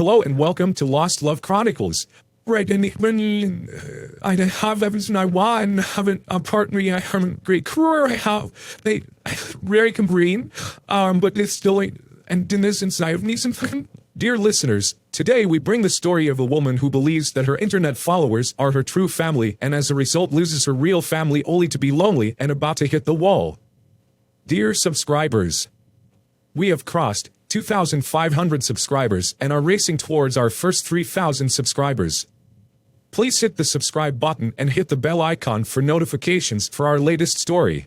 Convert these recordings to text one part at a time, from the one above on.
Hello and welcome to Lost Love Chronicles. Right, and I have everything I want. I haven't a partner. I have a great career. I have they very green, but it's still and in this inside of me some. Dear listeners, today we bring the story of a woman who believes that her internet followers are her true family and as a result loses her real family only to be lonely and about to hit the wall. Dear subscribers, we have crossed 2,500 subscribers and are racing towards our first 3,000 subscribers. Please hit the subscribe button and hit the bell icon for notifications for our latest story.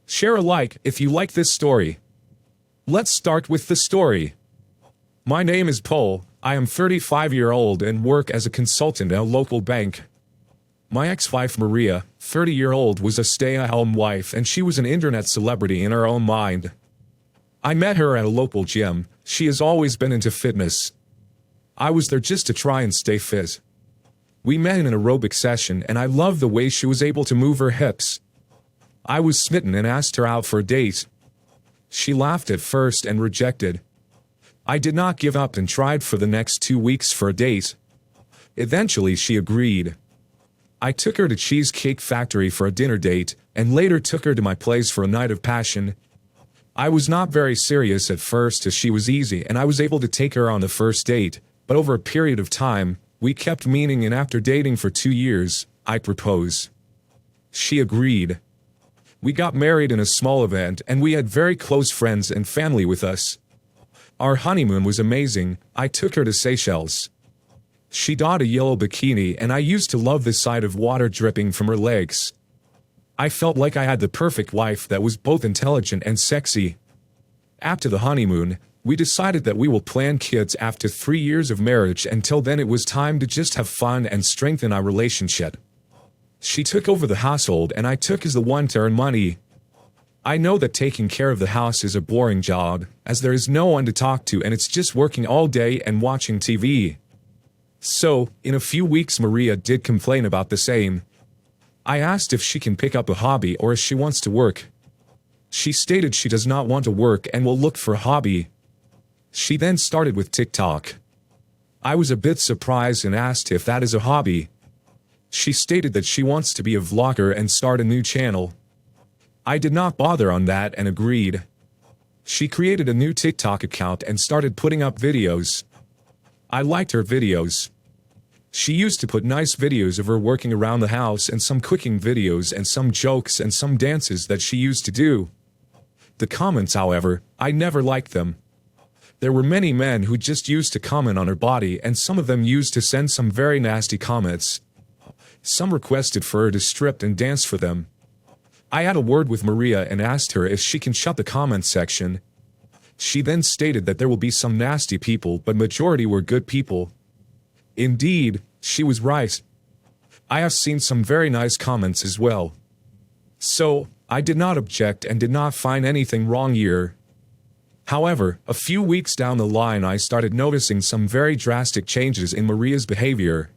Share a like if you like this story. Let's start with the story. My name is Paul, I am 35-year-old and work as a consultant at a local bank. My ex-wife Maria, 30-year-old, was a stay-at-home wife and she was an internet celebrity in her own mind. I met her at a local gym. She has always been into fitness. I was there just to try and stay fit. We met in an aerobic session and I loved the way she was able to move her hips. I was smitten and asked her out for a date. She laughed at first and rejected. I did not give up and tried for the next 2 weeks for a date. Eventually she agreed. I took her to Cheesecake Factory for a dinner date and later took her to my place for a night of passion. I was not very serious at first as she was easy and I was able to take her on the first date, but over a period of time, we kept meeting and after dating for 2 years, I proposed. She agreed. We got married in a small event and we had very close friends and family with us. Our honeymoon was amazing. I took her to Seychelles. She donned a yellow bikini and I used to love the sight of water dripping from her legs. I felt like I had the perfect wife that was both intelligent and sexy. After the honeymoon, we decided that we will plan kids after 3 years of marriage. Until then it was time to just have fun and strengthen our relationship. She took over the household and I took as the one to earn money. I know that taking care of the house is a boring job, as there is no one to talk to and it's just working all day and watching TV. So, in a few weeks Maria did complain about the same. I asked if she can pick up a hobby or if she wants to work. She stated she does not want to work and will look for a hobby. She then started with TikTok. I was a bit surprised and asked if that is a hobby. She stated that she wants to be a vlogger and start a new channel. I did not bother on that and agreed. She created a new TikTok account and started putting up videos. I liked her videos. She used to put nice videos of her working around the house and some cooking videos and some jokes and some dances that she used to do. The comments, however, I never liked them. There were many men who just used to comment on her body and some of them used to send some very nasty comments. Some requested for her to strip and dance for them. I had a word with Maria and asked her if she can shut the comment section. She then stated that there will be some nasty people but majority were good people. Indeed, she was right. I have seen some very nice comments as well. So, I did not object and did not find anything wrong here. However, a few weeks down the line I started noticing some very drastic changes in Maria's behavior.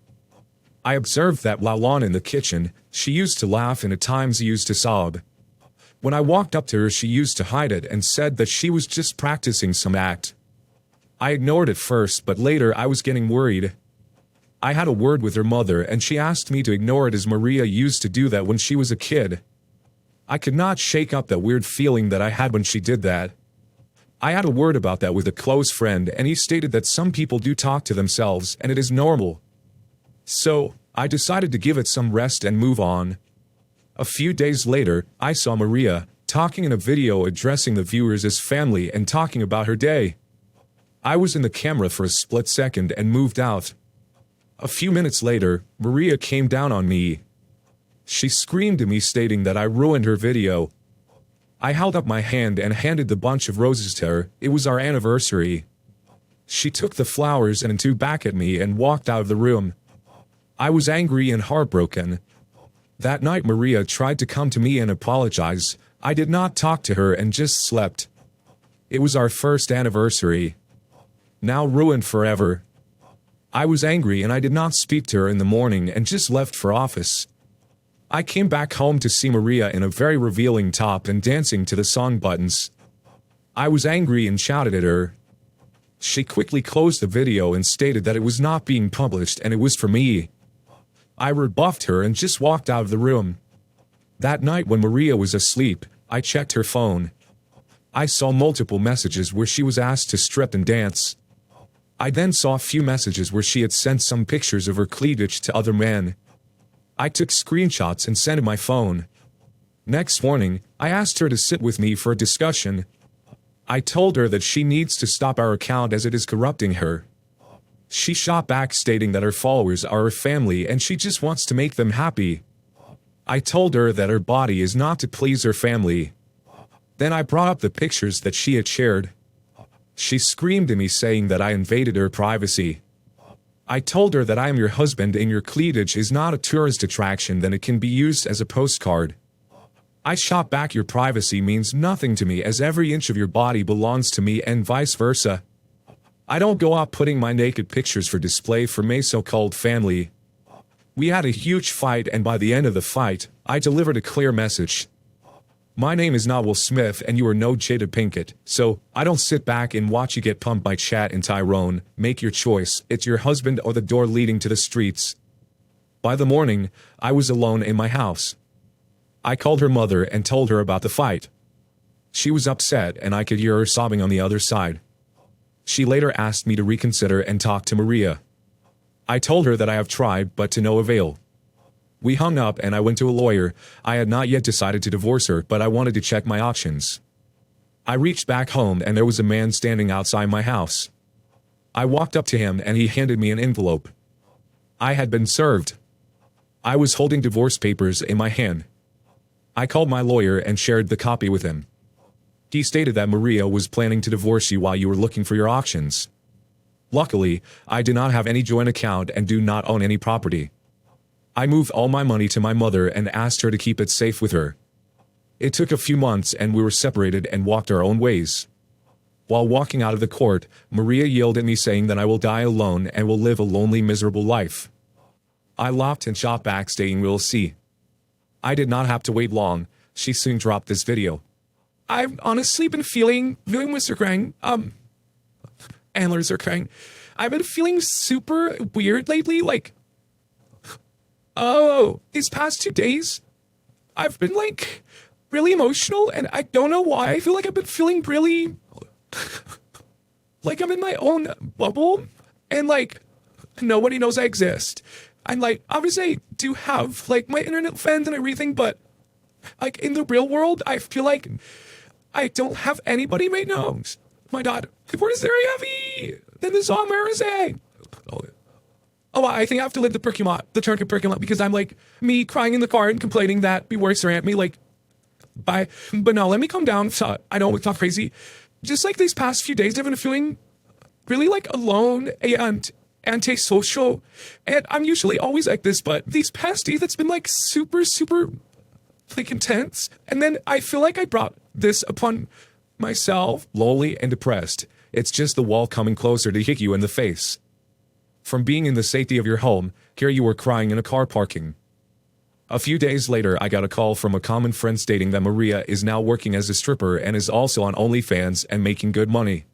I observed that while on in the kitchen, she used to laugh and at times used to sob. When I walked up to her she used to hide it and said that she was just practicing some act. I ignored it first but later I was getting worried. I had a word with her mother and she asked me to ignore it as Maria used to do that when she was a kid. I could not shake up that weird feeling that I had when she did that. I had a word about that with a close friend and he stated that some people do talk to themselves and it is normal. So, I decided to give it some rest and move on. A few days later, I saw Maria talking in a video addressing the viewers as family and talking about her day. I was in the camera for a split second and moved out. A few minutes later, Maria came down on me. She screamed at me stating that I ruined her video. I held up my hand and handed the bunch of roses to her. It was our anniversary. She took the flowers and threw back at me and walked out of the room. I was angry and heartbroken. That night Maria tried to come to me and apologize. I did not talk to her and just slept. It was our first anniversary. Now ruined forever. I was angry and I did not speak to her in the morning and just left for office. I came back home to see Maria in a very revealing top and dancing to the song Buttons. I was angry and shouted at her. She quickly closed the video and stated that it was not being published and it was for me. I rebuffed her and just walked out of the room. That night when Maria was asleep, I checked her phone. I saw multiple messages where she was asked to strip and dance. I then saw a few messages where she had sent some pictures of her cleavage to other men. I took screenshots and sent in my phone. Next morning, I asked her to sit with me for a discussion. I told her that she needs to stop our account as it is corrupting her. She shot back stating that her followers are her family and she just wants to make them happy. I told her that her body is not to please her family. Then I brought up the pictures that she had shared. She screamed at me saying that I invaded her privacy. I told her that I am your husband and your cleavage is not a tourist attraction, then it can be used as a postcard. I shot back, your privacy means nothing to me as every inch of your body belongs to me and vice versa. I don't go out putting my naked pictures for display for my so-called family. We had a huge fight and by the end of the fight, I delivered a clear message. My name is not Will Smith and you are no Jada Pinkett, so I don't sit back and watch you get pumped by Chat and Tyrone. Make your choice, it's your husband or the door leading to the streets. By the morning, I was alone in my house. I called her mother and told her about the fight. She was upset and I could hear her sobbing on the other side. She later asked me to reconsider and talk to Maria. I told her that I have tried but to no avail. We hung up and I went to a lawyer. I had not yet decided to divorce her, but I wanted to check my options. I reached back home and there was a man standing outside my house. I walked up to him and he handed me an envelope. I had been served. I was holding divorce papers in my hand. I called my lawyer and shared the copy with him. He stated that Maria was planning to divorce you while you were looking for your options. Luckily, I do not have any joint account and do not own any property. I moved all my money to my mother and asked her to keep it safe with her. It took a few months and we were separated and walked our own ways. While walking out of the court, Maria yelled at me saying that I will die alone and will live a lonely, miserable life. I laughed and shot back stating we'll see. I did not have to wait long. She soon dropped this video. I've honestly been feeling Mr. Krang, Antlers are Krang. I've been feeling super weird lately, like, these past 2 days, I've been, like, really emotional, and I don't know why. I feel like I've been feeling really, like I'm in my own bubble, and, like, nobody knows I exist. And, like, obviously I do have, like, my internet friends and everything, but, like, in the real world, I feel like I don't have anybody right now. My God, what is very heavy? Then the song Marizay. Oh, I think I have to live the tourniquet parking lot because I'm like me crying in the car and complaining that people are at me like, bye. But no, let me calm down. So I don't talk crazy. Just like these past few days, I've been feeling really like alone and antisocial. And I'm usually always like this, but these past days, it's been like super, super like intense. And then I feel like I brought this upon myself, lonely and depressed. It's just the wall coming closer to hit you in the face. From being in the safety of your home, here you were crying in a car parking. A few days later, I got a call from a common friend stating that Maria is now working as a stripper and is also on OnlyFans and making good money.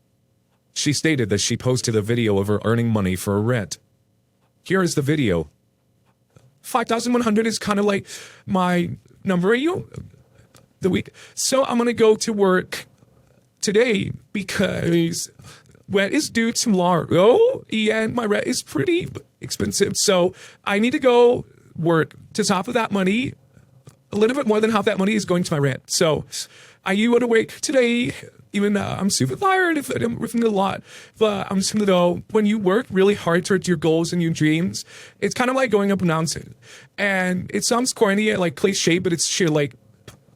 She stated that she posted a video of her earning money for a rent. Here is the video. 5,100 is kind of like my number the week. So I'm going to go to work today because rent is due tomorrow and my rent is pretty expensive. So I need to go work to top of that money. A little bit more than half that money is going to my rent. So I go to work today. Even I'm super tired if I'm riffing a lot, but I'm just gonna go. When you work really hard towards your goals and your dreams, it's kind of like going up a mountain. And it sounds corny, like cliche, but it's shit. Like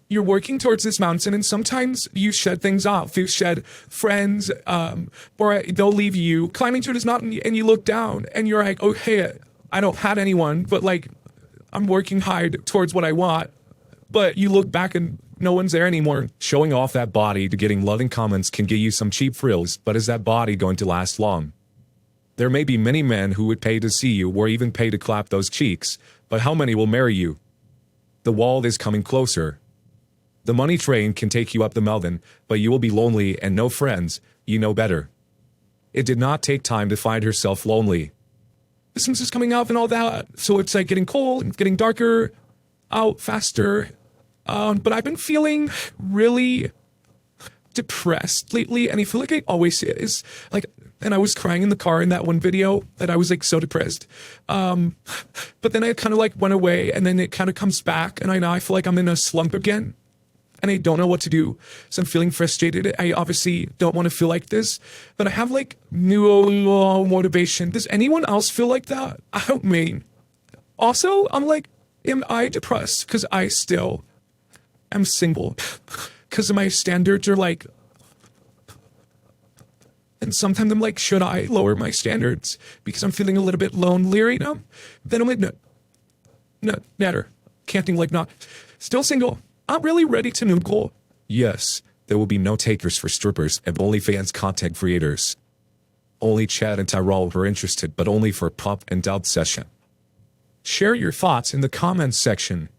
you're working towards this mountain, and sometimes you shed things off. You shed friends, or they'll leave you. Climbing to this mountain, and you look down, and you're like, oh hey, I don't have anyone, but like I'm working hard towards what I want. But you look back and no one's there anymore. Showing off that body to getting loving comments can get you some cheap thrills, but is that body going to last long? There may be many men who would pay to see you or even pay to clap those cheeks, but how many will marry you? The wall is coming closer. The money train can take you up the mountain, but you will be lonely and no friends. You know better. It did not take time to find herself lonely. The sun is coming up and all that, so it's like getting cold and getting darker out faster. But I've been feeling really depressed lately, and I feel like I always is. Like, and I was crying in the car in that one video that I was like so depressed. But then I kind of like went away, and then it kind of comes back, and I feel like I'm in a slump again. And I don't know what to do. So I'm feeling frustrated. I obviously don't want to feel like this, but I have like no motivation. Does anyone else feel like that? I don't mean. Also, I'm like, am I depressed? Because I still am single. Because my standards are like, and sometimes I'm like, should I lower my standards? Because I'm feeling a little bit lonely right now. Then I'm like, no, netter. Can't like not. Still single. I'm really ready to nugle. Yes, there will be no takers for strippers and OnlyFans content creators. Only Chad and Tyrell were interested, but only for pop and dub session. Share your thoughts in the comments section.